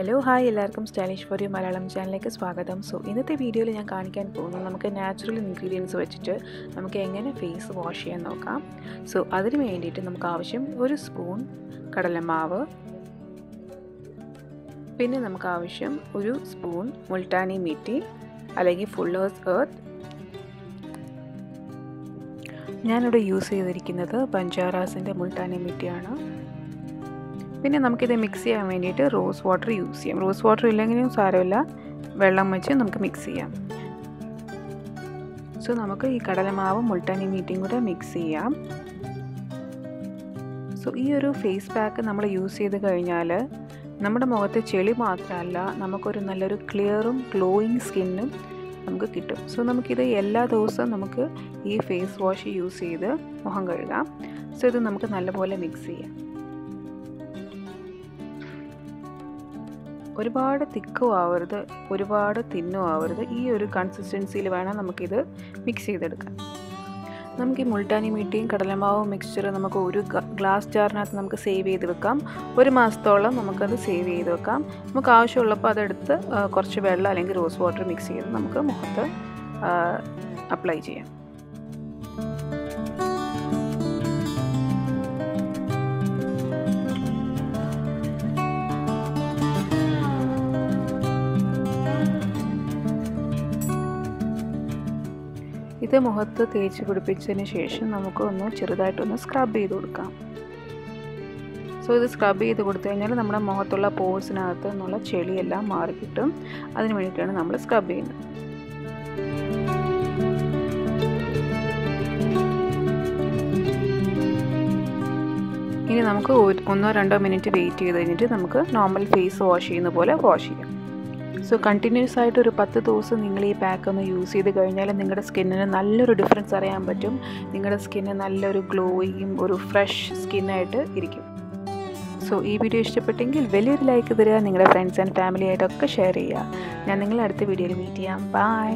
Hello hi എല്ലാവർക്കും stylish for you Malayalam ചാനലിലേക്ക് സ്വാഗതം. സോ ഇന്നത്തെ വീഡിയോയിൽ ഞാൻ കാണിക്കാൻ പോകുന്നത് നമുക്ക് നാച്ചുറൽ ഇൻഗ്രീഡിയൻസ് വെച്ചിട്ട് നമുക്ക് എങ്ങനെ ഫേസ് വാഷ് ചെയ്യാൻ നോക്കാം. സോ അതിന് വേണ്ടിയിട്ട് നമുക്ക് ആവശ്യം 1 സ്പൂൺ കടലമാവ്, പിന്നെ നമുക്ക് ആവശ്യം 1 സ്പൂൺ മുൾട്ടാനി മിട്ടി അല്ലെങ്കിൽ ഫുള്ളേഴ്സ് എർത്ത്. ഞാനിവിടെ യൂസ് ചെയ്തിരിക്കുന്നത് ബഞ്ചാറാസിൻ്റെ മുൾട്ടാനി മിട്ടിയാണ്. പിന്നെ നമുക്കിത് മിക്സ് ചെയ്യാൻ വേണ്ടിയിട്ട് റോസ് വാട്ടർ യൂസ് ചെയ്യാം. റോസ് വാട്ടർ ഇല്ലെങ്കിലും സാരമില്ല, വെള്ളം വെച്ച് നമുക്ക് മിക്സ് ചെയ്യാം. സോ നമുക്ക് ഈ കടലമാവും മുൾട്ടാനി മീറ്റിയും കൂടെ മിക്സ് ചെയ്യാം. സോ ഈ ഒരു ഫേസ് പാക്ക് നമ്മൾ യൂസ് ചെയ്ത് കഴിഞ്ഞാൽ നമ്മുടെ മുഖത്തെ ചെളി മാത്രമല്ല, നമുക്കൊരു നല്ലൊരു ക്ലിയറും ഗ്ലോയിങ് സ്കിന്നും നമുക്ക് കിട്ടും. സോ നമുക്കിത് എല്ലാ ദിവസവും നമുക്ക് ഈ ഫേസ് വാഷ് യൂസ് ചെയ്ത് മുഖം കഴുകാം. സോ ഇത് നമുക്ക് നല്ലപോലെ മിക്സ് ചെയ്യാം. ഒരുപാട് തിക്കും ആവരുത്, ഒരുപാട് തിന്നും ആവരുത്. ഈ ഒരു കൺസിസ്റ്റൻസിയിൽ വേണം നമുക്കിത് മിക്സ് ചെയ്തെടുക്കാൻ. നമുക്ക് ഈ മുൾട്ടാനി മീട്ടിയും കടലമാവും മിക്സ്ചർ നമുക്ക് ഒരു ഗ്ലാസ് ജാറിനകത്ത് നമുക്ക് സേവ് ചെയ്ത് വെക്കാം. 1 മാസത്തോളം നമുക്കത് സേവ് ചെയ്ത് വെക്കാം. നമുക്ക് ആവശ്യമുള്ളപ്പോൾ അതെടുത്ത് കുറച്ച് വെള്ളം അല്ലെങ്കിൽ റോസ് വാട്ടർ മിക്സ് ചെയ്ത് നമുക്ക് മുഖത്ത് അപ്ലൈ ചെയ്യാം. ഇത് മുഖത്ത് തേച്ച് പിടിപ്പിച്ചതിന് ശേഷം നമുക്ക് ചെറുതായിട്ടൊന്ന് സ്ക്രബ് ചെയ്ത് കൊടുക്കാം. സോ ഇത് സ്ക്രബ് ചെയ്ത് കൊടുത്തു കഴിഞ്ഞാൽ നമ്മുടെ മുഖത്തുള്ള പോഴ്സിനകത്ത് നിന്നുള്ള ചെളിയെല്ലാം മാറിക്കിട്ടും. അതിന് വേണ്ടിയിട്ടാണ് നമ്മൾ സ്ക്രബ് ചെയ്യുന്നത്. ഇനി നമുക്ക് 1-2 മിനിറ്റ് വെയിറ്റ് ചെയ്ത് കഴിഞ്ഞിട്ട് നമുക്ക് നോർമൽ ഫേസ് വാഷ് ചെയ്യുന്ന പോലെ വാഷ് ചെയ്യാം. സോ കണ്ടിന്യൂസ് ആയിട്ട് ഒരു 10 ദിവസം നിങ്ങൾ ഈ പാക്ക് ഒന്ന് യൂസ് ചെയ്ത് കഴിഞ്ഞാൽ നിങ്ങളുടെ സ്കിന്നിന് നല്ലൊരു ഡിഫറൻസ് അറിയാൻ പറ്റും. നിങ്ങളുടെ സ്കിന്ന് നല്ലൊരു ഗ്ലോയിയും ഒരു ഫ്രഷ് സ്കിന്നായിട്ട് ഇരിക്കും. സോ ഈ വീഡിയോ ഇഷ്ടപ്പെട്ടെങ്കിൽ വലിയൊരു ലൈക്ക് തരിക, നിങ്ങളുടെ ഫ്രണ്ട്സ് ആൻഡ് ഫാമിലി ആയിട്ടൊക്കെ ഷെയർ ചെയ്യുക. ഞാൻ നിങ്ങളെ അടുത്ത വീഡിയോയിൽ മീറ്റ് ചെയ്യാം. ബൈ.